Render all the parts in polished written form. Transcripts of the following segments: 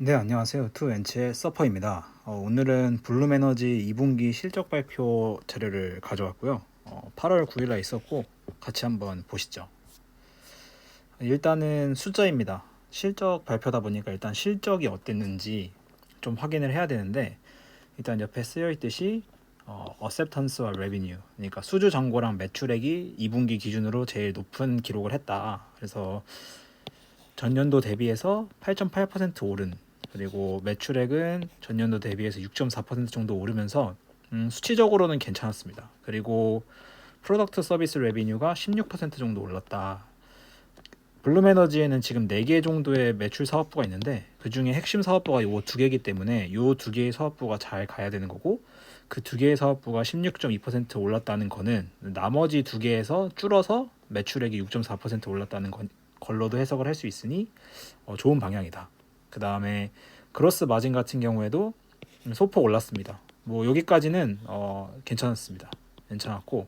네, 안녕하세요. 투엔치의 서퍼입니다. 오늘은 블룸에너지 2분기 실적 발표 자료를 가져왔고요. 8월 9일에 있었고 같이 한번 보시죠. 일단은 숫자입니다. 실적 발표다 보니까 일단 실적이 어땠는지 좀 확인을 해야 되는데, 일단 옆에 쓰여 있듯이 어셉턴스와 레비뉴, 그러니까 수주 잔고랑 매출액이 2분기 기준으로 제일 높은 기록을 했다. 그래서 전년도 대비해서 8.8% 오른, 그리고 매출액은 전년도 대비해서 6.4% 정도 오르면서 수치적으로는 괜찮았습니다. 그리고 프로덕트 서비스 레비뉴가 16% 정도 올랐다. 블룸에너지에는 지금 4개 정도의 매출 사업부가 있는데, 그 중에 핵심 사업부가 요 2개이기 때문에 요 2개의 사업부가 잘 가야 되는 거고, 그 2개의 사업부가 16.2% 올랐다는 거는 나머지 2개에서 줄어서 매출액이 6.4% 올랐다는 걸로도 해석을 할 수 있으니 좋은 방향이다. 그 다음에 그로스 마진 같은 경우에도 소폭 올랐습니다. 뭐 여기까지는 괜찮았습니다. 괜찮았고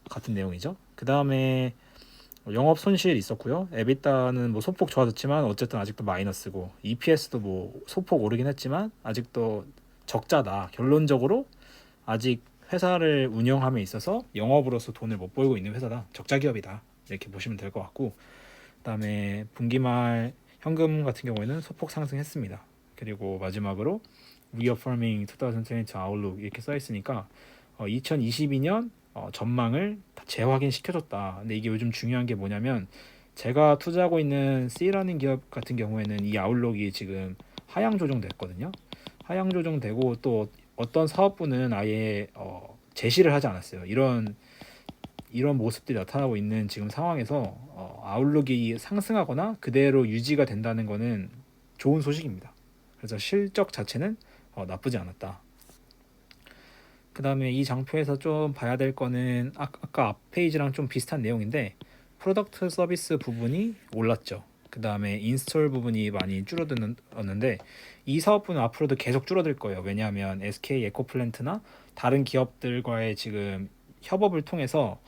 같은 내용이죠. 그 다음에 영업 손실 있었고요. 에비타는 뭐 소폭 좋아졌지만 어쨌든 아직도 마이너스고, EPS도 뭐 소폭 오르긴 했지만 아직도 적자다. 결론적으로 아직 회사를 운영함에 있어서 영업으로서 돈을 못 벌고 있는 회사다. 적자 기업이다. 이렇게 보시면 될 것 같고, 그다음에 분기말 현금 같은 경우에는 소폭 상승했습니다. 그리고 마지막으로 Reaffirming 2022 Outlook 이렇게 써 있으니까 2022년 전망을 다 재확인 시켜줬다. 근데 이게 요즘 중요한 게 뭐냐면, 제가 투자하고 있는 C라는 기업 같은 경우에는 이 아웃룩이 지금 하향 조정됐거든요. 하향 조정되고 또 어떤 사업부는 아예 제시를 하지 않았어요. 이런 모습들이 나타나고 있는 지금 상황에서 아웃룩이 상승하거나 그대로 유지가 된다는 것은 좋은 소식입니다. 그래서 실적 자체는 나쁘지 않았다. 그 다음에 이 장표에서 좀 봐야 될 거는 아까 앞 페이지랑 좀 비슷한 내용인데, 프로덕트 서비스 부분이 올랐죠. 그 다음에 인스톨 부분이 많이 줄어들었는데, 이 사업부는 앞으로도 계속 줄어들 거예요. 왜냐하면 SK 에코플랜트나 다른 기업들과의 지금 협업을 통해서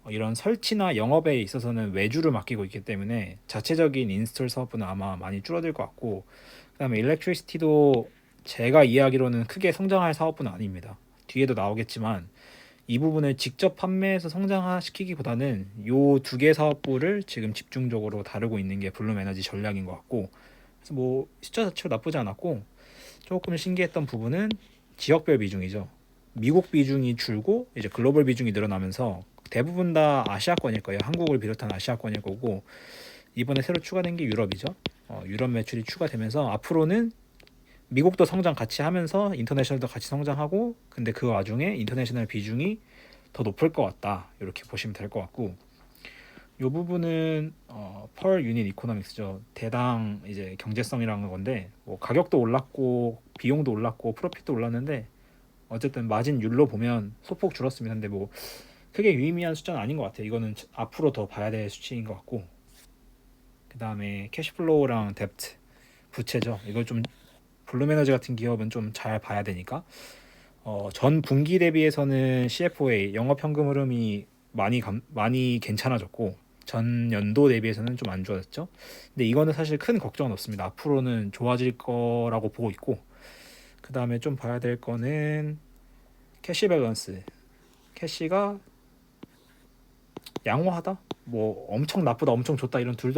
이런 설치나 영업에 있어서는 외주를 맡기고 있기 때문에 자체적인 인스톨 사업부는 아마 많이 줄어들 것 같고, 그 다음에 일렉트리시티도 제가 이해하기로는 크게 성장할 사업부는 아닙니다. 뒤에도 나오겠지만 이 부분을 직접 판매해서 성장시키기보다는 요 2개 사업부를 지금 집중적으로 다루고 있는 게 블룸에너지 전략인 것 같고, 그래서 뭐 숫자 자체로 나쁘지 않았고, 조금 신기했던 부분은 지역별 비중이죠. 미국 비중이 줄고 이제 글로벌 비중이 늘어나면서 대부분 다 아시아권일 거예요. 한국을 비롯한 아시아권일 거고, 이번에 새로 추가된 게 유럽이죠. 유럽 매출이 추가되면서 앞으로는 미국도 성장 같이 하면서 인터내셔널도 같이 성장하고, 근데 그 와중에 인터내셔널 비중이 더 높을 것 같다. 이렇게 보시면 될 것 같고, 이 부분은 펄 유닛 이코노믹스죠. 대당 이제 경제성이라는 건데, 뭐 가격도 올랐고 비용도 올랐고 프로핏도 올랐는데 어쨌든 마진율로 보면 소폭 줄었습니다. 근데 뭐 크게 유의미한 숫자는 아닌 것 같아요. 이거는 앞으로 더 봐야 될 수치인 것 같고, 그 다음에 캐시플로우랑 뎁트, 부채죠. 이걸 좀 블룸에너지 같은 기업은 좀 잘 봐야 되니까 전 분기 대비해서는 CFOA 영업 현금 흐름이 많이 괜찮아졌고, 전 연도 대비해서는 좀 안 좋아졌죠. 근데 이거는 사실 큰 걱정은 없습니다. 앞으로는 좋아질 거라고 보고 있고, 그 다음에 좀 봐야 될 거는 캐시 밸런스. 캐시가 양호하다. 뭐 엄청 나쁘다, 엄청 좋다 이런 둘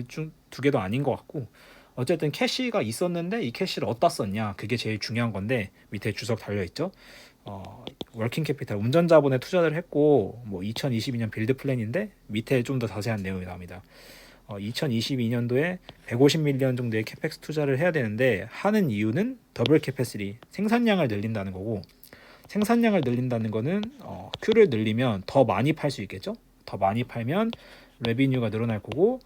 중 두 개도 아닌 것 같고, 어쨌든 캐시가 있었는데 이 캐시를 어디다 썼냐, 그게 제일 중요한 건데 밑에 주석 달려 있죠. 워킹 캐피탈 운전 자본에 투자를 했고, 뭐 2022년 빌드 플랜인데 밑에 좀 더 자세한 내용이 나옵니다. 2022년도에 150밀리언 정도의 캐펙스 투자를 해야 되는데, 하는 이유는 더블 캐패시티 생산량을 늘린다는 거고, 생산량을 늘린다는 거는 큐를 늘리면 더 많이 팔 수 있겠죠. 더 많이 팔면 레비뉴가 늘어날 거고,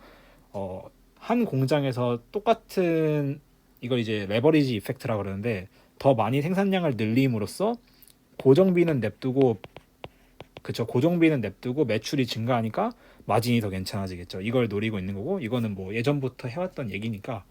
한 공장에서 똑같은, 이걸 이제 레버리지 이펙트라 그러는데, 더 많이 생산량을 늘림으로써 고정비는 냅두고, 그쵸, 고정비는 냅두고 매출이 증가하니까 마진이 더 괜찮아지겠죠. 이걸 노리고 있는 거고, 이거는 뭐 예전부터 해왔던 얘기니까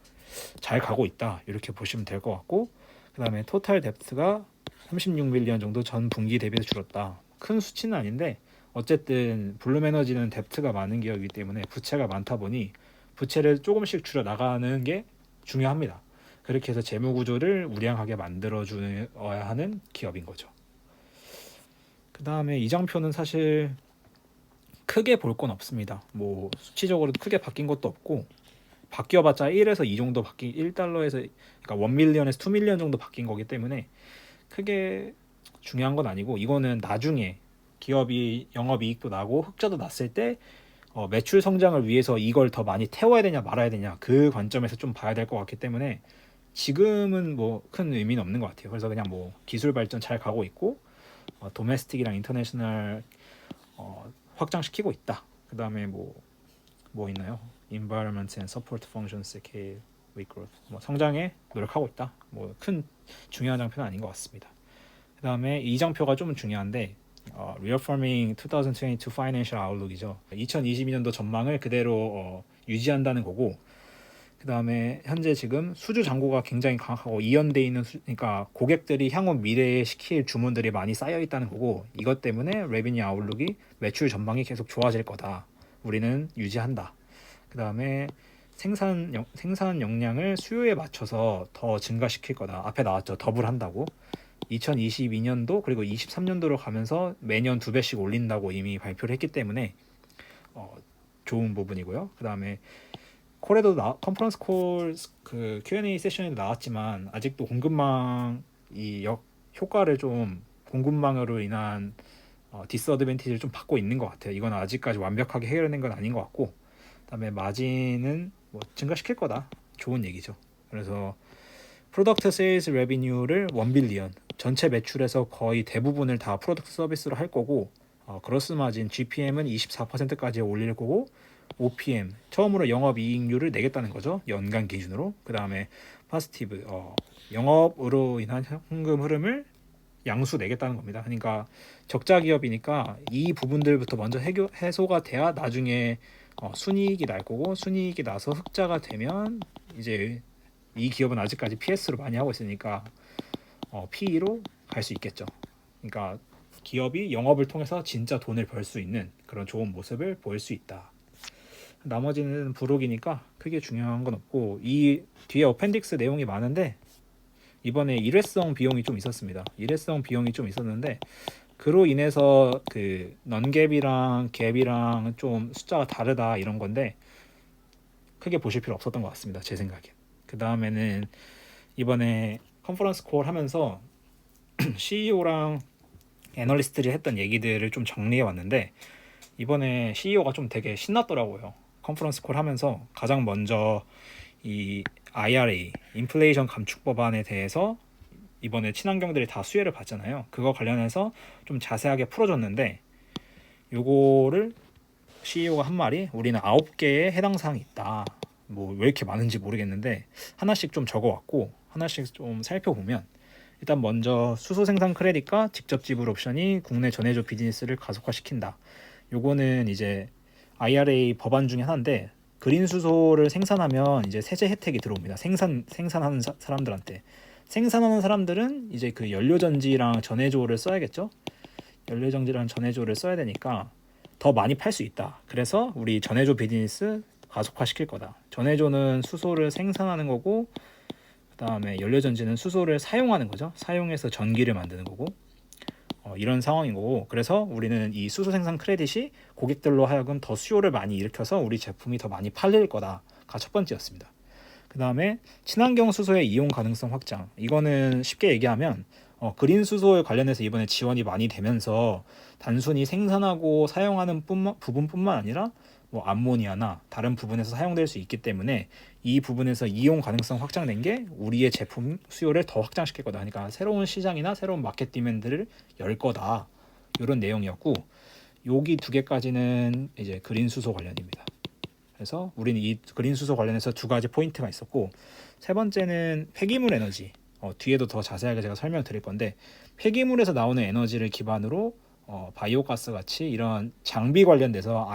잘 가고 있다, 이렇게 보시면 될 것 같고, 그 다음에 토탈 뎁트가 36밀리언 정도 전 분기 대비해서 줄었다. 큰 수치는 아닌데 어쨌든 블룸에너지는 뎁트가 많은 기업이기 때문에 부채가 많다 보니 부채를 조금씩 줄여 나가는 게 중요합니다. 그렇게 해서 재무 구조를 우량하게 만들어 줘야 하는 기업인 거죠. 그 다음에 이장표는 사실 크게 볼 건 없습니다. 뭐 수치적으로 크게 바뀐 것도 없고, 바뀌어봤자 1에서 2 정도 바뀐, 1달러에서 그러니까 1밀리언에서 2밀리언 정도 바뀐 거기 때문에 크게 중요한 건 아니고, 이거는 나중에 기업이 영업이익도 나고 흑자도 났을 때 매출 성장을 위해서 이걸 더 많이 태워야 되냐 말아야 되냐, 그 관점에서 좀 봐야 될 것 같기 때문에 지금은 뭐 큰 의미는 없는 것 같아요. 그래서 그냥 뭐 기술 발전 잘 가고 있고, 도메스틱이랑 인터내셔널 확장시키고 있다. 그 다음에 뭐 있나요? Environment and Support Functions Scale with Growth. 뭐 성장에 노력하고 있다. 뭐 큰 중요한 장표는 아닌 것 같습니다. 그 다음에 이 장표가 좀 중요한데, Reaffirming 2022 Financial Outlook이죠. 2022년도 전망을 그대로 유지한다는 거고, 그 다음에 현재 지금 수주 잔고가 굉장히 강하고 이연돼 있는 그러니까 고객들이 향후 미래에 시킬 주문들이 많이 쌓여 있다는 거고, 이것 때문에 레비뉴 아웃룩이 매출 전망이 계속 좋아질 거다. 우리는 유지한다. 그 다음에 생산 역량을 수요에 맞춰서 더 증가시킬 거다. 앞에 나왔죠. 더블한다고. 2022년도 그리고 23년도로 가면서 매년 2배씩 올린다고 이미 발표를 했기 때문에 좋은 부분이고요. 그 다음에 콜에도 컨퍼런스 콜 그 Q&A 세션에도 나왔지만, 아직도 공급망 효과를 좀, 공급망으로 인한 디스어드밴티지를 좀 받고 있는 것 같아요. 이건 아직까지 완벽하게 해결된 건 아닌 것 같고, 그다음에 마진은 뭐 증가시킬 거다. 좋은 얘기죠. 그래서 프로덕트 세일즈 레비뉴를 1빌리언, 전체 매출에서 거의 대부분을 다 프로덕트 서비스로 할 거고, 그로스 마진 GPM은 24%까지 올릴 거고, OPM 처음으로 영업이익률을 내겠다는 거죠. 연간 기준으로. 그 다음에 파스티브 영업으로 인한 현금 흐름을 양수 내겠다는 겁니다. 그러니까 적자 기업이니까 이 부분들부터 먼저 해소가 돼야 나중에 순이익이 날 거고, 순이익이 나서 흑자가 되면 이제 이 기업은 아직까지 PS로 많이 하고 있으니까 PE로 갈 수 있겠죠. 그러니까 기업이 영업을 통해서 진짜 돈을 벌 수 있는 그런 좋은 모습을 보일 수 있다. 나머지는 부록이니까 크게 중요한 건 없고, 이 뒤에 어펜딕스 내용이 많은데 이번에 일회성 비용이 좀 있었습니다. 일회성 비용이 좀 있었는데, 그로 인해서 그 넌갭이랑 갭이랑 좀 숫자가 다르다 이런 건데 크게 보실 필요 없었던 것 같습니다. 제 생각엔. 그 다음에는 이번에 컨퍼런스 콜 하면서 CEO랑 애널리스트들이 했던 얘기들을 좀 정리해 왔는데, 이번에 CEO가 좀 되게 신났더라고요. 컨퍼런스 콜 하면서 가장 먼저 이 IRA, 인플레이션 감축 법안에 대해서 이번에 친환경들이 다 수혜를 받잖아요. 그거 관련해서 좀 자세하게 풀어줬는데, 요거를 CEO가 한 말이, 우리는 9개의 해당 사항이 있다. 뭐 왜 이렇게 많은지 모르겠는데 하나씩 좀 적어왔고, 하나씩 좀 살펴보면, 일단 먼저 수소 생산 크레딧과 직접 지불 옵션이 국내 전해조 비즈니스를 가속화시킨다. 요거는 이제 IRA 법안 중에 하나인데, 그린 수소를 생산하면 이제 세제 혜택이 들어옵니다. 생산하는 사람들한테. 생산하는 사람들은 이제 그 연료전지랑 전해조를 써야겠죠. 연료전지랑 전해조를 써야 되니까 더 많이 팔 수 있다. 그래서 우리 전해조 비즈니스 가속화시킬 거다. 전해조는 수소를 생산하는 거고, 그 다음에 연료전지는 수소를 사용하는 거죠. 사용해서 전기를 만드는 거고, 이런 상황인 거고, 그래서 우리는 이 수소 생산 크레딧이 고객들로 하여금 더 수요를 많이 일으켜서 우리 제품이 더 많이 팔릴 거다가 첫 번째였습니다. 그 다음에 친환경 수소의 이용 가능성 확장. 이거는 쉽게 얘기하면 그린 수소에 관련해서 이번에 지원이 많이 되면서 단순히 생산하고 사용하는 부분뿐만 아니라 뭐 암모니아나 다른 부분에서 사용될 수 있기 때문에, 이 부분에서 이용 가능성 확장된 게 우리의 제품 수요를 더 확장시킬 거다. 그러니까 새로운 시장이나 새로운 마켓 디맨드를 열 거다. 이런 내용이었고, 여기 두 개까지는 이제 그린 수소 관련입니다. 그래서 우리는 이 그린 수소 관련해서 두 가지 포인트가 있었고, 세 번째는 폐기물 에너지. 뒤에도 더 자세하게 제가 설명드릴 건데, 폐기물에서 나오는 에너지를 기반으로 바이오가스 같이 이런 장비 관련돼서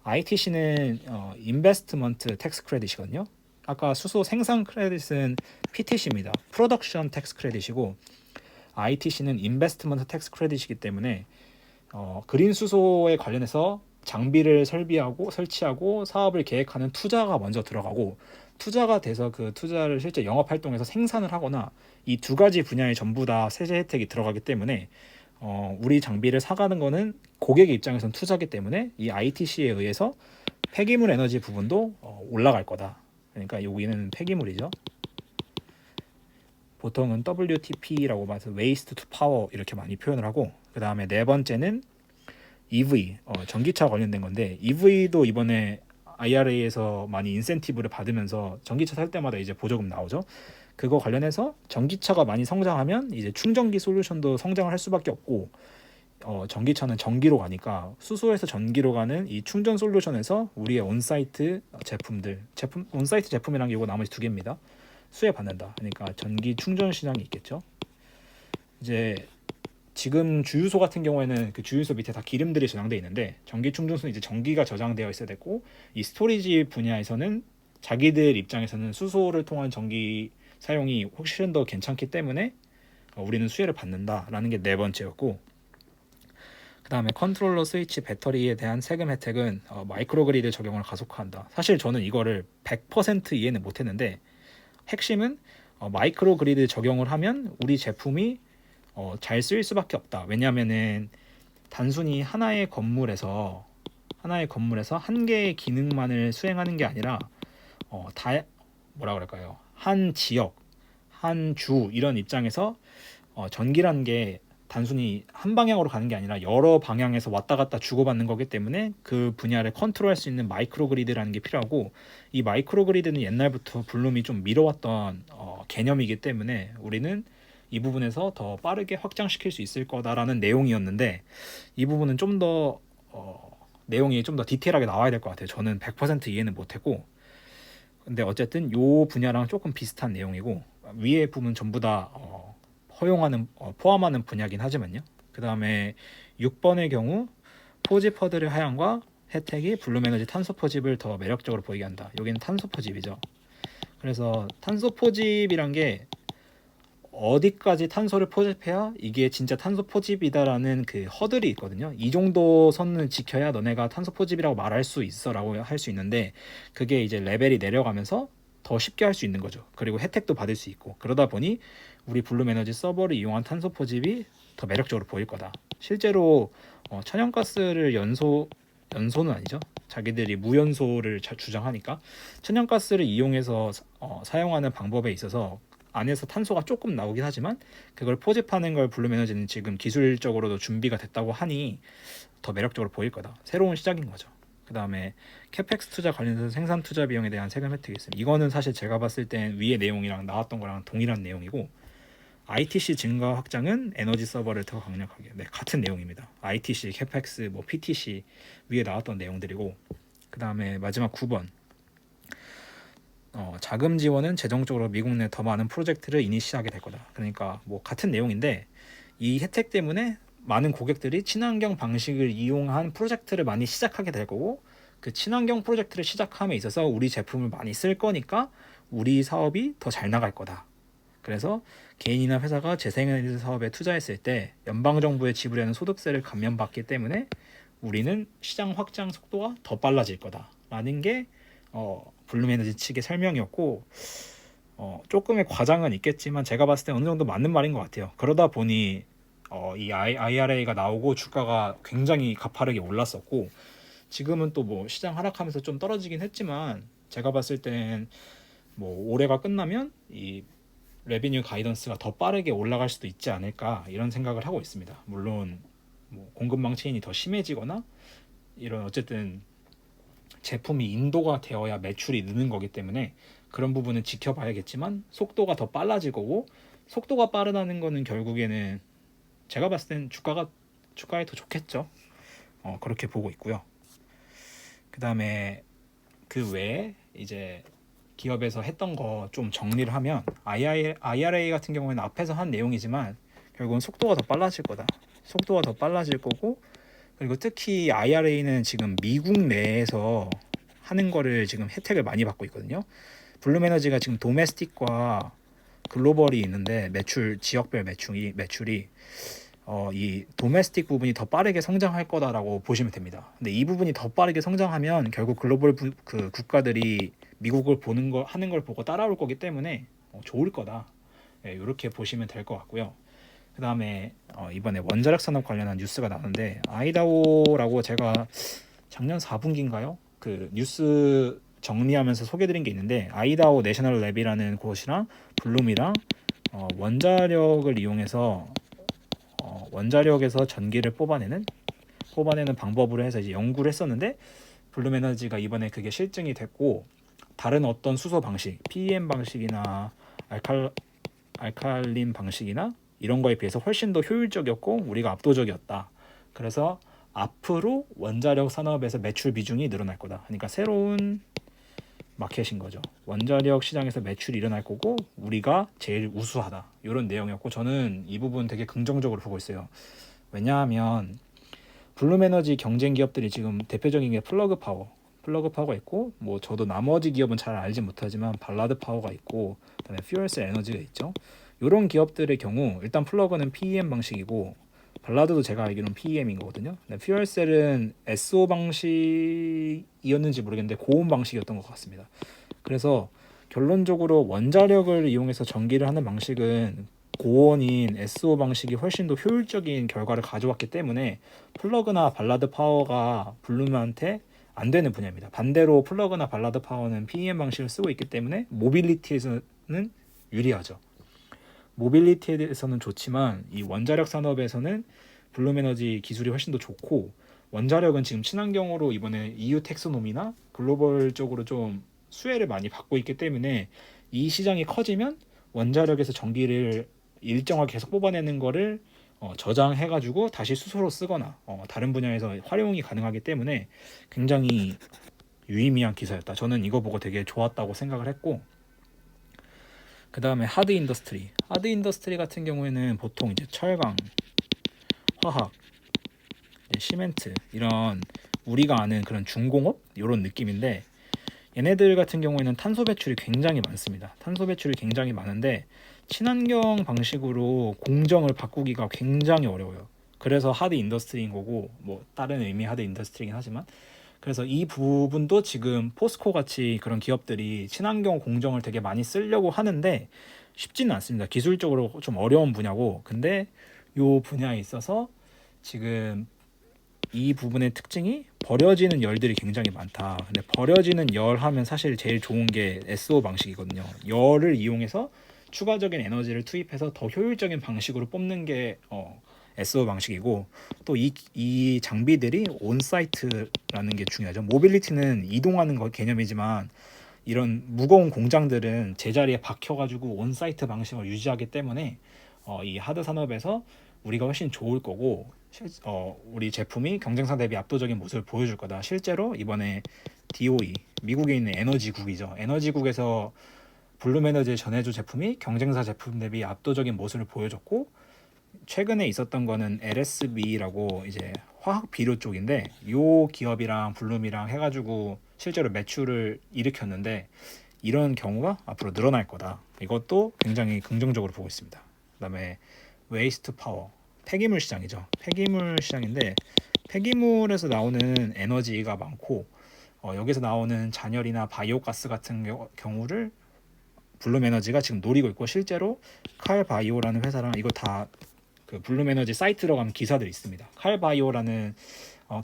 ITC는 인베스트먼트 텍스 크레딧이거든요. 아까 수소 생산 크레딧은 PTC입니다. 프로덕션 텍스 크레딧이고, ITC는 인베스트먼트 텍스 크레딧이기 때문에 그린 수소에 관련해서 장비를 설치하고 사업을 계획하는 투자가 먼저 들어가고, 투자가 돼서 그 투자를 실제 영업 활동에서 생산을 하거나 이 두 가지 분야에 전부 다 세제 혜택이 들어가기 때문에 우리 장비를 사가는 거는 고객의 입장에선 투자기 때문에 이 ITC에 의해서 폐기물 에너지 부분도 올라갈 거다. 그러니까 여기는 폐기물이죠. 보통은 WTP라고 말해서 Waste to Power 이렇게 많이 표현을 하고, 그 다음에 네 번째는 EV, 전기차 관련된 건데, EV도 이번에 IRA에서 많이 인센티브를 받으면서 전기차 살 때마다 이제 보조금 나오죠. 그거 관련해서 전기차가 많이 성장하면 이제 충전기 솔루션도 성장을 할 수밖에 없고, 전기차는 전기로 가니까 수소에서 전기로 가는 이 충전 솔루션에서 우리의 온사이트 온사이트 제품이란 게 이거 나머지 두 개입니다. 수혜 받는다. 그러니까 전기 충전 시장이 있겠죠. 이제 지금 주유소 같은 경우에는 그 주유소 밑에 다 기름들이 저장돼 있는데, 전기 충전소는 이제 전기가 저장되어 있어야 되고, 이 스토리지 분야에서는 자기들 입장에서는 수소를 통한 전기 사용이 훨씬 더 괜찮기 때문에 우리는 수혜를 받는다라는 게 네 번째였고, 그 다음에 컨트롤러 스위치 배터리에 대한 세금 혜택은 마이크로그리드 적용을 가속화한다. 사실 저는 이거를 100% 이해는 못했는데, 핵심은 마이크로그리드 적용을 하면 우리 제품이 잘 쓰일 수밖에 없다. 왜냐하면은 단순히 하나의 건물에서 한 개의 기능만을 수행하는 게 아니라 뭐라 그럴까요? 한 지역, 한 주 이런 입장에서 전기라는 게 단순히 한 방향으로 가는 게 아니라 여러 방향에서 왔다 갔다 주고받는 거기 때문에 그 분야를 컨트롤할 수 있는 마이크로그리드라는 게 필요하고, 이 마이크로그리드는 옛날부터 블룸이 좀 미뤄왔던 개념이기 때문에 우리는 이 부분에서 더 빠르게 확장시킬 수 있을 거다라는 내용이었는데, 이 부분은 좀 더 내용이 좀 더 디테일하게 나와야 될 것 같아요. 저는 100% 이해는 못했고, 근데 어쨌든 요 분야랑 조금 비슷한 내용이고, 위에 부분 전부 다 포함하는 분야긴 하지만요. 그 다음에 6번의 경우 포집 허들의 하향과 혜택이 블룸에너지 탄소 포집을 더 매력적으로 보이게 한다. 여기는 탄소 포집이죠. 그래서 탄소 포집이란 게 어디까지 탄소를 포집해야 이게 진짜 탄소 포집이다라는 그 허들이 있거든요. 이 정도 선을 지켜야 너네가 탄소 포집이라고 말할 수 있어라고 할 수 있는데, 그게 이제 레벨이 내려가면서 더 쉽게 할 수 있는 거죠. 그리고 혜택도 받을 수 있고, 그러다 보니 우리 블룸 에너지 서버를 이용한 탄소 포집이 더 매력적으로 보일 거다. 실제로 천연가스를 연소는 아니죠. 자기들이 무연소를 주장하니까 천연가스를 이용해서 사용하는 방법에 있어서 안에서 탄소가 조금 나오긴 하지만 그걸 포집하는 걸 블룸 에너지는 지금 기술적으로도 준비가 됐다고 하니 더 매력적으로 보일 거다. 새로운 시작인 거죠. 그 다음에 캐펙스 투자 관련해서 생산 투자 비용에 대한 세금 혜택이 있습니다. 이거는 사실 제가 봤을 땐 위의 내용이랑 나왔던 거랑 동일한 내용이고, ITC 증가 확장은 에너지 서버를 더 강력하게. 네, 같은 내용입니다. ITC, 캐펙스, PTC 위에 나왔던 내용들이고, 그 다음에 마지막 9번 자금 지원은 재정적으로 미국 내 더 많은 프로젝트를 이니시하게 될 거다. 그러니까 같은 내용인데, 이 혜택 때문에 많은 고객들이 친환경 방식을 이용한 프로젝트를 많이 시작하게 될 거고, 그 친환경 프로젝트를 시작함에 있어서 우리 제품을 많이 쓸 거니까 우리 사업이 더 잘 나갈 거다. 그래서 개인이나 회사가 재생에너지 사업에 투자했을 때 연방정부에 지불하는 소득세를 감면받기 때문에 우리는 시장 확장 속도가 더 빨라질 거다라는 게 블룸에너지 측의 설명이었고, 조금의 과장은 있겠지만 제가 봤을 때 어느 정도 맞는 말인 것 같아요. 그러다 보니 이 IRA가 나오고 주가가 굉장히 가파르게 올랐었고, 지금은 또 시장 하락하면서 좀 떨어지긴 했지만 제가 봤을 땐 올해가 끝나면 이 레비뉴 가이던스가 더 빠르게 올라갈 수도 있지 않을까 이런 생각을 하고 있습니다. 물론 공급망 체인이 더 심해지거나 이런 어쨌든 제품이 인도가 되어야 매출이 느는 거기 때문에 그런 부분은 지켜봐야겠지만, 속도가 더 빨라질 거고, 속도가 빠르다는 거는 결국에는 제가 봤을 땐 주가에 더 좋겠죠. 그렇게 보고 있고요. 그 다음에 그 외에 이제 기업에서 했던 거 좀 정리를 하면, IRA 같은 경우에는 앞에서 한 내용이지만 결국은 속도가 더 빨라질 거다. 속도가 더 빨라질 거고, 그리고 특히 IRA는 지금 미국 내에서 하는 거를 지금 혜택을 많이 받고 있거든요. 블룸에너지가 지금 도메스틱과 글로벌이 있는데 지역별 매출이 이 도메스틱 부분이 더 빠르게 성장할 거다라고 보시면 됩니다. 근데 이 부분이 더 빠르게 성장하면 결국 글로벌 그 국가들이 미국을 보는 거 하는 걸 보고 따라올 거기 때문에 좋을 거다. 예, 이렇게 보시면 될 것 같고요. 그 다음에 이번에 원자력 산업 관련한 뉴스가 나오는데 아이다호라고 제가 작년 4분기인가요? 그 뉴스 정리하면서 소개드린 게 있는데 아이다호 내셔널 랩이라는 곳이랑 블룸이랑 원자력을 이용해서 원자력에서 전기를 뽑아내는 방법으로 해서 이제 연구를 했었는데 블룸에너지가 이번에 그게 실증이 됐고 다른 어떤 수소 방식, PEM 방식이나 알칼린 방식이나 이런 거에 비해서 훨씬 더 효율적이었고 우리가 압도적이었다. 그래서 앞으로 원자력 산업에서 매출 비중이 늘어날 거다. 그러니까 새로운 마켓인 거죠. 원자력 시장에서 매출이 일어날 거고 우리가 제일 우수하다. 이런 내용이었고 저는 이 부분 되게 긍정적으로 보고 있어요. 왜냐하면 블룸에너지 경쟁 기업들이 지금 대표적인 게 플러그 파워가 있고 뭐 저도 나머지 기업은 잘 알지 못하지만 발라드 파워가 있고 그다음에 퓨얼셀 에너지가 있죠. 이런 기업들의 경우 일단 플러그는 PEM 방식이고 발라드도 제가 알기로는 PEM인 거거든요. 퓨얼셀은 SO 방식이었는지 모르겠는데 고온 방식이었던 것 같습니다. 그래서 결론적으로 원자력을 이용해서 전기를 하는 방식은 고온인 SO 방식이 훨씬 더 효율적인 결과를 가져왔기 때문에 플러그나 발라드 파워가 블룸한테 안 되는 분야입니다. 반대로 플러그나 발라드 파워는 PEM 방식을 쓰고 있기 때문에 모빌리티에서는 유리하죠. 모빌리티에서는 좋지만 이 원자력 산업에서는 블룸에너지 기술이 훨씬 더 좋고 원자력은 지금 친환경으로 이번에 EU 텍소노미나 글로벌적으로 좀 수혜를 많이 받고 있기 때문에 이 시장이 커지면 원자력에서 전기를 일정하게 계속 뽑아내는 거를 저장해가지고 다시 수소로 쓰거나 다른 분야에서 활용이 가능하기 때문에 굉장히 유의미한 기사였다. 저는 이거 보고 되게 좋았다고 생각을 했고 그 다음에 하드 인더스트리 같은 경우에는 보통 이제 철강, 화학, 시멘트 이런 우리가 아는 그런 중공업 이런 느낌인데 얘네들 같은 경우에는 탄소 배출이 굉장히 많습니다. 탄소 배출이 굉장히 많은데 친환경 방식으로 공정을 바꾸기가 굉장히 어려워요. 그래서 하드 인더스트리인 거고 뭐 다른 의미 하드 인더스트리긴 하지만 그래서 이 부분도 지금 포스코 같이 그런 기업들이 친환경 공정을 되게 많이 쓰려고 하는데 쉽지는 않습니다. 기술적으로 좀 어려운 분야고 근데 이 분야에 있어서 지금 이 부분의 특징이 버려지는 열들이 굉장히 많다. 근데 버려지는 열 하면 사실 제일 좋은 게 SO 방식이거든요. 열을 이용해서 추가적인 에너지를 투입해서 더 효율적인 방식으로 뽑는 게 SO 방식이고 또 이 장비들이 온사이트라는 게 중요하죠. 모빌리티는 이동하는 거 개념이지만 이런 무거운 공장들은 제자리에 박혀가지고 온사이트 방식을 유지하기 때문에 이 하드 산업에서 우리가 훨씬 좋을 거고 우리 제품이 경쟁사 대비 압도적인 모습을 보여줄 거다. 실제로 이번에 DOE 미국에 있는 에너지국이죠. 에너지국에서 블룸에너지의 전해주 제품이 경쟁사 제품 대비 압도적인 모습을 보여줬고 최근에 있었던 거는 LSB라고 이제 화학 비료 쪽인데 요 기업이랑 블룸이랑 해가지고 실제로 매출을 일으켰는데 이런 경우가 앞으로 늘어날 거다. 이것도 굉장히 긍정적으로 보고 있습니다. 그다음에 웨이스트 파워 폐기물 시장이죠. 폐기물 시장인데 폐기물에서 나오는 에너지가 많고 여기서 나오는 잔열이나 바이오가스 같은 경우를 블룸에너지가 지금 노리고 있고 실제로 칼바이오라는 회사랑 이거 다 그 블룸에너지 사이트로 가면 기사들이 있습니다. 칼바이오라는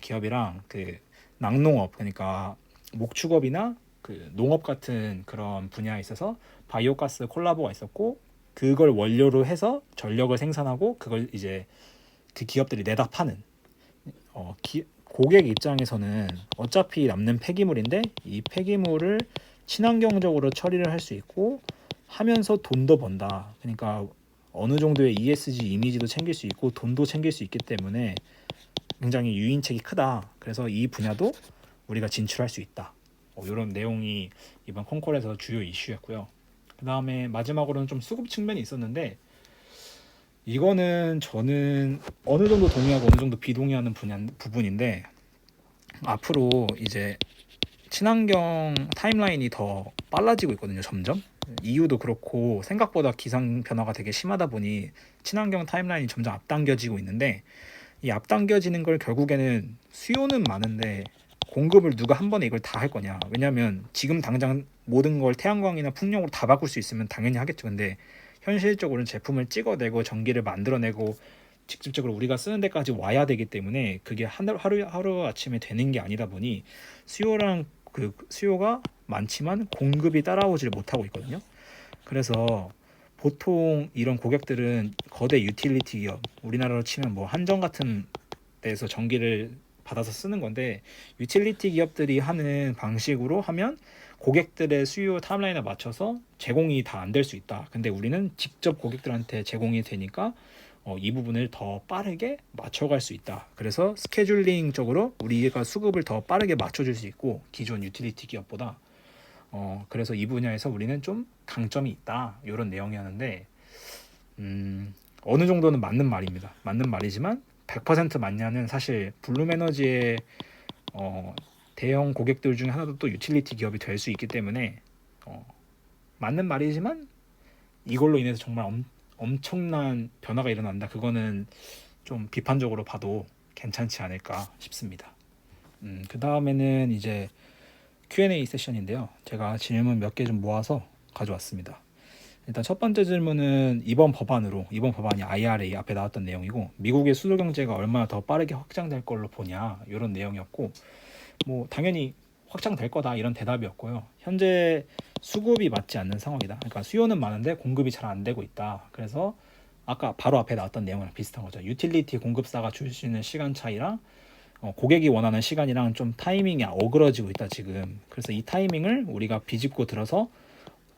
기업이랑 그 낙농업 그러니까 목축업이나 그 농업 같은 그런 분야에 있어서 바이오가스 콜라보가 있었고 그걸 원료로 해서 전력을 생산하고 그걸 이제 그 기업들이 내다 파는 고객 입장에서는 어차피 남는 폐기물인데 이 폐기물을 친환경적으로 처리를 할 수 있고 하면서 돈도 번다. 그러니까 어느 정도의 ESG 이미지도 챙길 수 있고 돈도 챙길 수 있기 때문에 굉장히 유인책이 크다. 그래서 이 분야도 우리가 진출할 수 있다. 이런 내용이 이번 콩콜에서 주요 이슈였고요. 그 다음에 마지막으로는 좀 수급 측면이 있었는데 이거는 저는 어느 정도 동의하고 어느 정도 비동의하는 부분인데 앞으로 이제 친환경 타임라인이 더 빨라지고 있거든요. 점점 이유도 그렇고 생각보다 기상 변화가 되게 심하다 보니 친환경 타임라인이 점점 앞당겨지고 있는데, 이 앞당겨지는 걸 결국에는 수요는 많은데 공급을 누가 한 번에 이걸 다 할 거냐. 왜냐면 지금 당장 모든 걸 태양광이나 풍력으로 다 바꿀 수 있으면 당연히 하겠죠. 근데 현실적으로는 제품을 찍어내고 전기를 만들어내고 직접적으로 우리가 쓰는 데까지 와야 되기 때문에 그게 하루 아침에 되는 게 아니다 보니 수요가 많지만 공급이 따라오질 못하고 있거든요. 그래서 보통 이런 고객들은 거대 유틸리티 기업, 우리나라로 치면 뭐 한전 같은 데서 전기를 받아서 쓰는 건데, 유틸리티 기업들이 하는 방식으로 하면 고객들의 수요 타임라인에 맞춰서 제공이 다 안 될 수 있다. 근데 우리는 직접 고객들한테 제공이 되니까 이 부분을 더 빠르게 맞춰갈 수 있다. 그래서 스케줄링적으로 우리가 수급을 더 빠르게 맞춰줄 수 있고, 기존 유틸리티 기업보다. 그래서 이 분야에서 우리는 좀 강점이 있다, 이런 내용이었는데, 어느 정도는 맞는 말입니다. 맞는 말이지만 100% 맞냐는, 사실 블룸에너지의 대형 고객들 중에 하나도 또 유틸리티 기업이 될 수 있기 때문에 맞는 말이지만 이걸로 인해서 정말 엄청난 변화가 일어난다, 그거는 좀 비판적으로 봐도 괜찮지 않을까 싶습니다. 그 다음에는 이제 Q&A 세션인데요. 제가 질문 몇 개 좀 모아서 가져왔습니다. 일단 첫 번째 질문은 이번 법안이 IRA 앞에 나왔던 내용이고, 미국의 수도 경제가 얼마나 더 빠르게 확장될 걸로 보냐, 이런 내용이었고, 뭐 당연히 확장될 거다, 이런 대답이었고요. 현재 수급이 맞지 않는 상황이다. 그러니까 수요는 많은데 공급이 잘 안 되고 있다. 그래서 아까 바로 앞에 나왔던 내용이랑 비슷한 거죠. 유틸리티 공급사가 줄 수 있는 시간 차이랑 고객이 원하는 시간이랑 좀 타이밍이 어그러지고 있다 지금. 그래서 이 타이밍을 우리가 비집고 들어서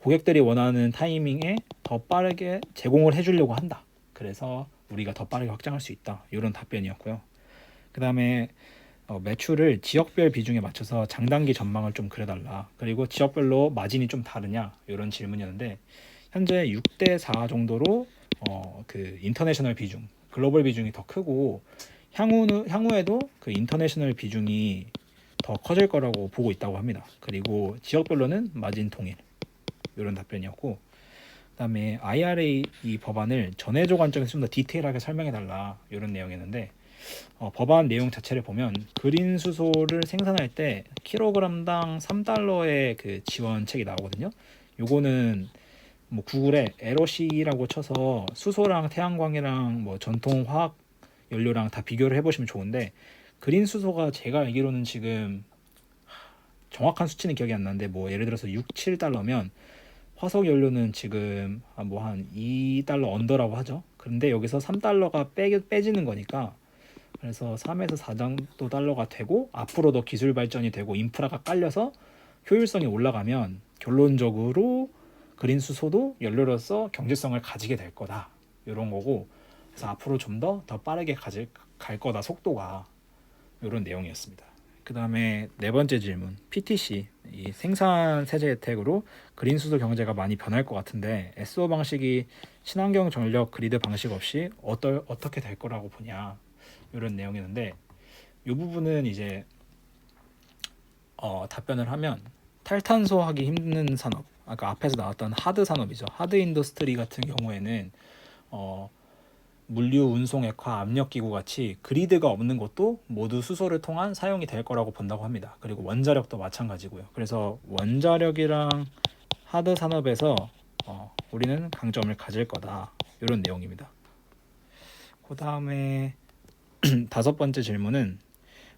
고객들이 원하는 타이밍에 더 빠르게 제공을 해주려고 한다. 그래서 우리가 더 빠르게 확장할 수 있다, 이런 답변이었고요. 그 다음에 매출을 지역별 비중에 맞춰서 장단기 전망을 좀 그려달라. 그리고 지역별로 마진이 좀 다르냐, 이런 질문이었는데, 현재 6대4 정도로 그 인터내셔널 비중, 글로벌 비중이 더 크고, 향후에도 그 인터내셔널 비중이 더 커질 거라고 보고 있다고 합니다. 그리고 지역별로는 마진 통일, 이런 답변이었고, 그다음에 IRA 이 법안을 전해조 관점에서 좀 더 디테일하게 설명해달라, 이런 내용이었는데, 법안 내용 자체를 보면 그린 수소를 생산할 때 킬로그램당 3달러의 그 지원책이 나오거든요. 요거는 뭐 구글에 LOC라고 쳐서 수소랑 태양광이랑 뭐 전통 화학 연료랑 다 비교를 해보시면 좋은데, 그린 수소가 제가 알기로는 지금 정확한 수치는 기억이 안 나는데, 뭐 예를 들어서 6, 7달러면 화석 연료는 지금 뭐 한 2달러 언더라고 하죠. 그런데 여기서 3달러가 빼지는 거니까, 그래서 3에서 4 정도 달러가 되고, 앞으로도 기술 발전이 되고 인프라가 깔려서 효율성이 올라가면 결론적으로 그린 수소도 연료로서 경제성을 가지게 될 거다, 이런 거고, 그래서 앞으로 좀 더 빠르게 갈 거다, 속도가, 이런 내용이었습니다. 그 다음에 네 번째 질문, PTC, 이 생산 세제 혜택으로 그린 수소 경제가 많이 변할 것 같은데, SO 방식이 친환경 전력 그리드 방식 없이 어떻게 될 거라고 보냐, 이런 내용이었는데, 이 부분은 이제 답변을 하면, 탈탄소 하기 힘든 산업, 아까 앞에서 나왔던 하드 산업이죠. 하드 인더스트리 같은 경우에는 물류, 운송, 액화, 압력기구 같이 그리드가 없는 곳도 모두 수소를 통한 사용이 될 거라고 본다고 합니다. 그리고 원자력도 마찬가지고요. 그래서 원자력이랑 하드 산업에서 우리는 강점을 가질 거다, 이런 내용입니다. 그 다음에 다섯 번째 질문은,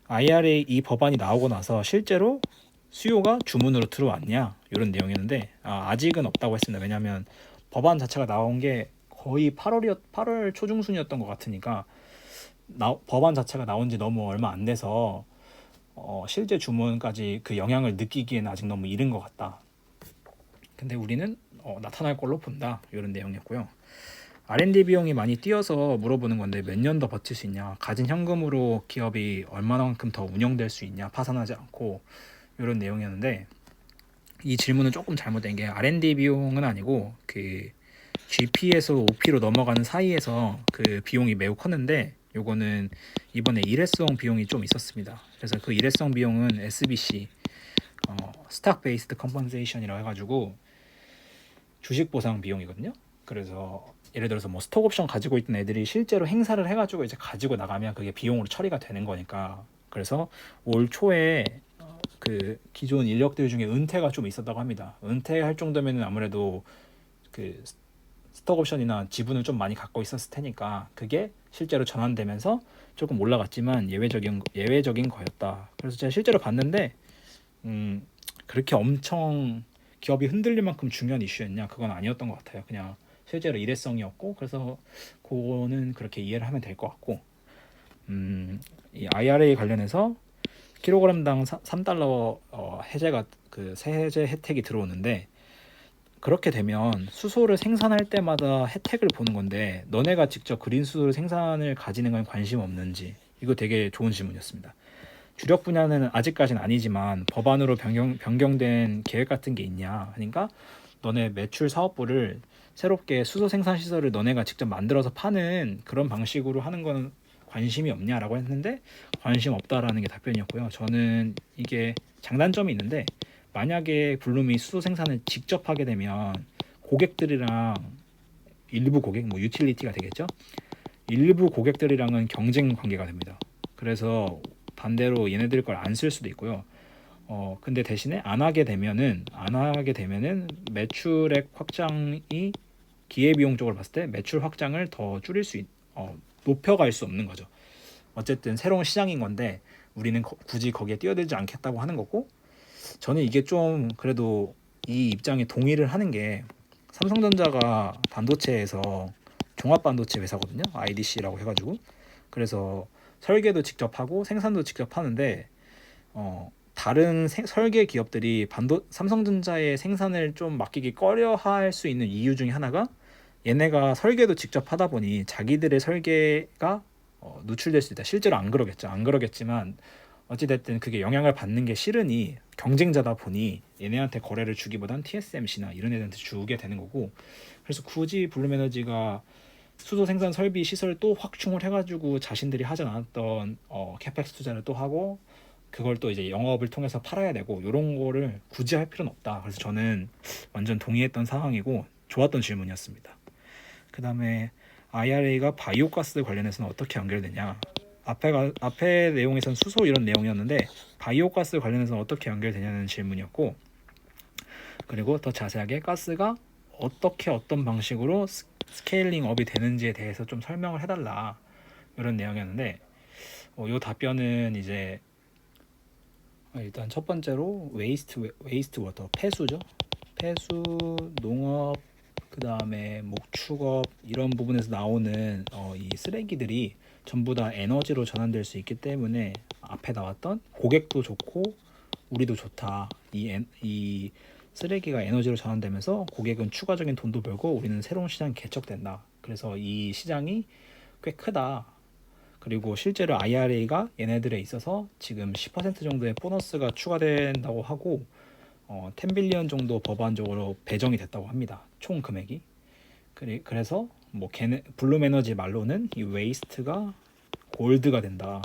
IRA 이 법안이 나오고 나서 실제로 수요가 주문으로 들어왔냐, 이런 내용이었는데, 아직은 없다고 했습니다. 왜냐하면 법안 자체가 나온 게 거의 8월 초중순이었던 것 같으니까, 법안 자체가 나온 지 너무 얼마 안 돼서 실제 주문까지 그 영향을 느끼기에는 아직 너무 이른 것 같다. 근데 우리는 나타날 걸로 본다, 이런 내용이었고요. R&D 비용이 많이 뛰어서 물어보는 건데, 몇 년 더 버틸 수 있냐, 가진 현금으로 기업이 얼마만큼 더 운영될 수 있냐, 파산하지 않고, 이런 내용이었는데, 이 질문은 조금 잘못된 게, R&D 비용은 아니고 그 GP에서 OP로 넘어가는 사이에서 그 비용이 매우 컸는데, 요거는 이번에 일회성 비용이 좀 있었습니다. 그래서 그 일회성 비용은 SBC, 스탁 베이스드 컴펀세이션이라고 해가지고, 주식 보상 비용이거든요. 그래서 예를 들어서 뭐 스톡 옵션 가지고 있던 애들이 실제로 행사를 해가지고 이제 가지고 나가면 그게 비용으로 처리가 되는 거니까. 그래서 올 초에 그 기존 인력들 중에 은퇴가 좀 있었다고 합니다. 은퇴할 정도면은 아무래도 그 스톡 옵션이나 지분을 좀 많이 갖고 있었을 테니까 그게 실제로 전환되면서 조금 올라갔지만 예외적인 거였다. 그래서 제가 실제로 봤는데 그렇게 엄청 기업이 흔들릴 만큼 중요한 이슈였냐? 그건 아니었던 것 같아요. 그냥 실제로 일회성이었고, 그래서 그거는 그렇게 이해를 하면 될 것 같고, 이 IRA 관련해서 킬로그램당 3달러 해제가 그 세제 혜택이 들어오는데, 그렇게 되면 수소를 생산할 때마다 혜택을 보는 건데, 너네가 직접 그린 수소를 생산을 가지는 건 관심 없는지, 이거 되게 좋은 질문이었습니다. 주력 분야는 아직까지는 아니지만 법안으로 변경된 계획 같은 게 있냐? 그러니까 너네 매출 사업부를 새롭게 수소 생산 시설을 너네가 직접 만들어서 파는 그런 방식으로 하는 건 관심이 없냐라고 했는데 관심 없다라는 게 답변이었고요. 저는 이게 장단점이 있는데 만약에 블룸이 수소 생산을 직접 하게 되면 고객들이랑 일부 고객, 뭐 유틸리티가 되겠죠? 일부 고객들이랑은 경쟁 관계가 됩니다. 그래서 반대로 얘네들 걸 안 쓸 수도 있고요. 근데 대신에 안 하게 되면은 매출액 확장이 기회비용적으로 봤을 때 매출 확장을 더 높여갈 수 없는 거죠. 어쨌든 새로운 시장인 건데 우리는 굳이 거기에 뛰어들지 않겠다고 하는 거고, 저는 이게 좀 그래도 이 입장에 동의를 하는 게 삼성전자가 반도체에서 종합반도체 회사거든요. IDC라고 해가지고. 그래서 설계도 직접 하고 생산도 직접 하는데 다른 설계 기업들이 삼성전자의 생산을 좀 맡기기 꺼려할 수 있는 이유 중에 하나가 얘네가 설계도 직접 하다 보니 자기들의 설계가 누출될 수 있다. 실제로 안 그러겠죠. 안 그러겠지만 어찌됐든 그게 영향을 받는 게 싫으니 경쟁자다 보니 얘네한테 거래를 주기보단 TSMC나 이런 애들한테 주게 되는 거고, 그래서 굳이 블룸에너지가 수소 생산 설비 시설을 또 확충을 해가지고 자신들이 하지 않았던 캐펙스 투자를 또 하고 그걸 또 이제 영업을 통해서 팔아야 되고 이런 거를 굳이 할 필요는 없다. 그래서 저는 완전 동의했던 상황이고 좋았던 질문이었습니다. 그 다음에 IRA가 바이오가스 관련해서는 어떻게 연결되냐? 앞에 내용에서는 수소 이런 내용이었는데 바이오가스 관련해서는 어떻게 연결되냐는 질문이었고, 그리고 더 자세하게 가스가 어떻게 어떤 방식으로 스케일링 업이 되는지에 대해서 좀 설명을 해달라, 이런 내용이었는데 이 답변은 이제 일단 첫 번째로 웨이스트 워터, 폐수죠. 폐수, 농업, 그 다음에 목축업 이런 부분에서 나오는 이 쓰레기들이 전부 다 에너지로 전환될 수 있기 때문에 앞에 나왔던 고객도 좋고 우리도 좋다. 이 쓰레기가 에너지로 전환되면서 고객은 추가적인 돈도 벌고 우리는 새로운 시장이 개척된다. 그래서 이 시장이 꽤 크다. 그리고 실제로 IRA가 얘네들에 있어서 지금 10% 정도의 보너스가 추가된다고 하고 10빌리언 정도 법안적으로 배정이 됐다고 합니다. 총 금액이. 그래서 뭐 블룸에너지 말로는 이 웨이스트가 골드가 된다.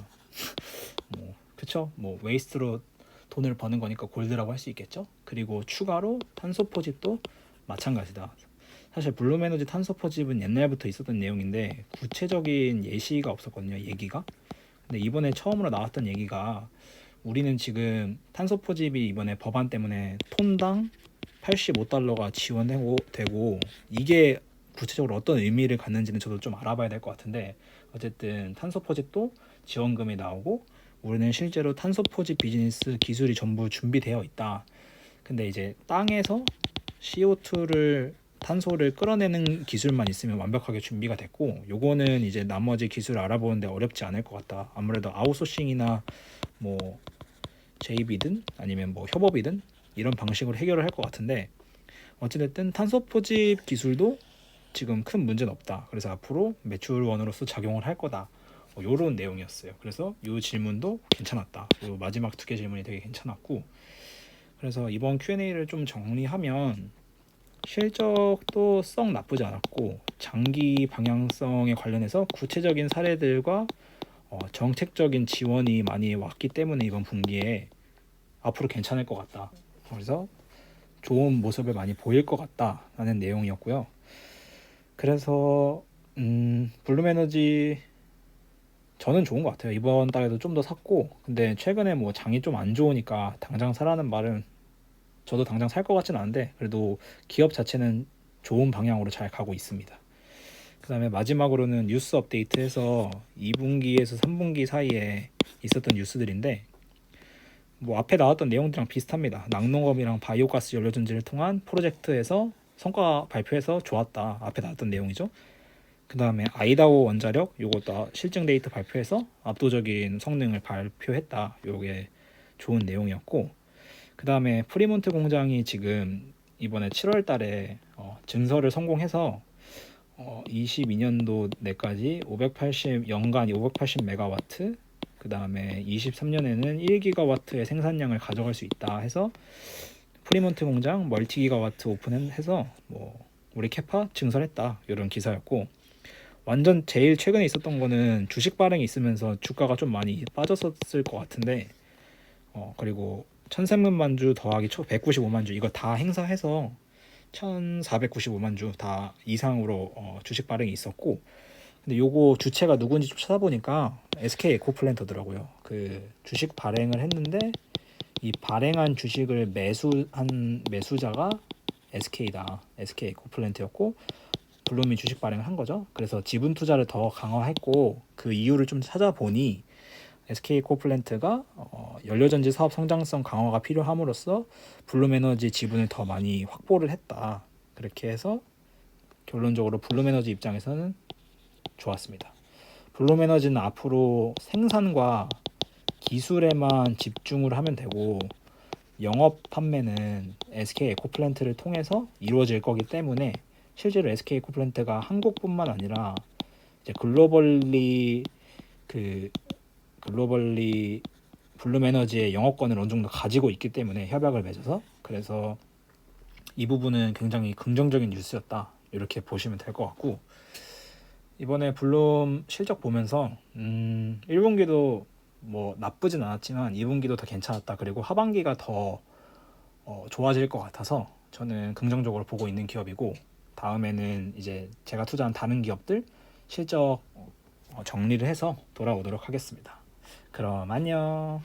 뭐 그쵸? 뭐 웨이스트로 돈을 버는 거니까 골드라고 할 수 있겠죠. 그리고 추가로 탄소 포집도 마찬가지다. 사실 블룸에너지 탄소 포집은 옛날부터 있었던 내용인데 구체적인 예시가 없었거든요. 얘기가. 근데 이번에 처음으로 나왔던 얘기가 우리는 지금 탄소 포집이 이번에 법안 때문에 톤당 85달러가 지원되고 이게 구체적으로 어떤 의미를 갖는지는 저도 좀 알아봐야 될 것 같은데, 어쨌든 탄소 포집도 지원금이 나오고 우리는 실제로 탄소 포집 비즈니스 기술이 전부 준비되어 있다. 근데 이제 땅에서 탄소를 끌어내는 기술만 있으면 완벽하게 준비가 됐고, 요거는 이제 나머지 기술을 알아보는데 어렵지 않을 것 같다. 아무래도 아웃소싱이나 뭐 JV든 아니면 뭐 협업이든 이런 방식으로 해결을 할 것 같은데, 어찌됐든 탄소 포집 기술도 지금 큰 문제는 없다. 그래서 앞으로 매출원으로서 작용을 할 거다. 요런 내용이었어요. 그래서 요 질문도 괜찮았다. 요 마지막 2개 질문이 되게 괜찮았고, 그래서 이번 Q&A를 좀 정리하면 실적도 썩 나쁘지 않았고 장기 방향성에 관련해서 구체적인 사례들과 정책적인 지원이 많이 왔기 때문에 이번 분기에 앞으로 괜찮을 것 같다. 그래서 좋은 모습을 많이 보일 것 같다라는 내용이었고요. 그래서 블룸에너지 저는 좋은 것 같아요. 이번 달에도 좀 더 샀고, 근데 최근에 뭐 장이 좀 안 좋으니까 당장 사라는 말은 저도 당장 살 것 같진 않은데, 그래도 기업 자체는 좋은 방향으로 잘 가고 있습니다. 그 다음에 마지막으로는 뉴스 업데이트해서 2분기에서 3분기 사이에 있었던 뉴스들인데, 뭐 앞에 나왔던 내용들이랑 비슷합니다. 낙농업이랑 바이오가스 연료전지를 통한 프로젝트에서 성과 발표해서 좋았다. 앞에 나왔던 내용이죠. 그 다음에 아이다호 원자력 요것도 실증 데이터 발표해서 압도적인 성능을 발표했다. 요게 좋은 내용이었고, 그 다음에 프리몬트 공장이 지금 이번에 7월 달에 증설을 성공해서 22년도 내까지 580 연간 580 메가와트, 그 다음에 23년에는 1기가와트의 생산량을 가져갈 수 있다 해서 프리몬트 공장 멀티기가와트 오픈해서 뭐 우리 캐파 증설했다 이런 기사였고, 완전 제일 최근에 있었던 거는 주식 발행이 있으면서 주가가 좀 많이 빠졌었을 것 같은데, 그리고 1300만 주 더하기 195만 주 이거 다 행사해서 1495만 주 다 이상으로 주식 발행이 있었고, 근데 요거 주체가 누군지 좀 찾아보니까 SK 에코플랜트더라고요. 그 주식 발행을 했는데 이 발행한 주식을 매수한 매수자가 SK다. SK 에코플랜트였고 블룸이 주식 발행을 한 거죠. 그래서 지분 투자를 더 강화했고, 그 이유를 좀 찾아보니 SK에코플랜트가 연료전지 사업 성장성 강화가 필요함으로써 블룸에너지 지분을 더 많이 확보를 했다. 그렇게 해서 결론적으로 블룸에너지 입장에서는 좋았습니다. 블룸에너지는 앞으로 생산과 기술에만 집중을 하면 되고, 영업 판매는 SK 에코플랜트를 통해서 이루어질 거기 때문에 실제로 SK 에코플랜트가 한국뿐만 아니라 이제 글로벌리 블룸에너지의 영업권을 어느 정도 가지고 있기 때문에 협약을 맺어서, 그래서 이 부분은 굉장히 긍정적인 뉴스였다 이렇게 보시면 될 것 같고, 이번에 블룸 실적 보면서 1분기도 뭐 나쁘진 않았지만 2분기도 더 괜찮았다, 그리고 하반기가 더 좋아질 것 같아서 저는 긍정적으로 보고 있는 기업이고, 다음에는 이제 제가 투자한 다른 기업들 실적 정리를 해서 돌아오도록 하겠습니다. 그럼 안녕.